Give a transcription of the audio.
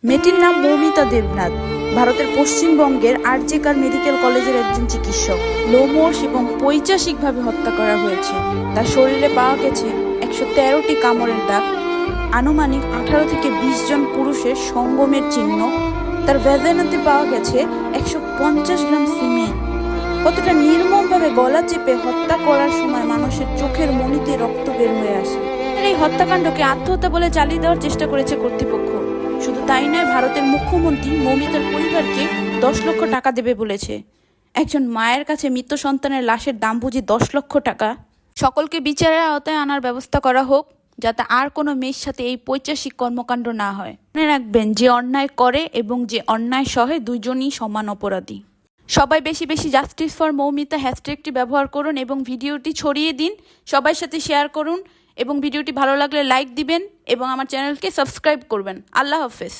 মেয়েটির নাম মৌমিতা দেবনাথ। ভারতের পশ্চিমবঙ্গের আরজেকার মেডিকেল কলেজের একজন চিকিৎসক। লোমশ এবং পৈশাচিকভাবে হত্যা করা হয়েছে। তার শরীরে পাওয়া গেছে 113টি কামড়ের দাগ, আনুমানিক 18 থেকে 20 জন পুরুষের সঙ্গমের চিহ্ন। তার ভ্যাজাইনাতে পাওয়া গেছে 150 গ্রাম সিমেন্ট। কতটা নির্মমভাবে গলা চেপে হত্যা করার সময় মানুষের চোখের মণিতে রক্ত বের হয়ে আসে। এই হত্যাকাণ্ডকে আত্মহত্যা বলে চালিয়ে দেওয়ার চেষ্টা করেছে কর্তৃপক্ষ। শুধু তাই নয়, ভারতের মুখ্যমন্ত্রী মৌমিতার পরিবারকে 10 লক্ষ টাকা দেবে বলেছে। একজন মায়ের কাছে মৃত সন্তানের লাশের দাম বুঝি 10 লক্ষ টাকা? সকলকে বিচারের আওতায় আনার ব্যবস্থা করা হোক, যাতে আর কোনো মেয়ের সাথে এই পৈশাচিক কর্মকাণ্ড না হয়। মনে রাখবেন, যে অন্যায় করে এবং যে অন্যায় সহে দুজনই সমান অপরাধী। সবাই বেশি বেশি জাস্টিস ফর মৌমিতা হ্যাশট্যাগটি ব্যবহার করুন এবং ভিডিওটি ছড়িয়ে দিন, সবার সাথে শেয়ার করুন এবং ভিডিওটি ভালো লাগলে লাইক দিবেন এবং আমার চ্যানেলকে সাবস্ক্রাইব করবেন। আল্লাহ হাফেজ।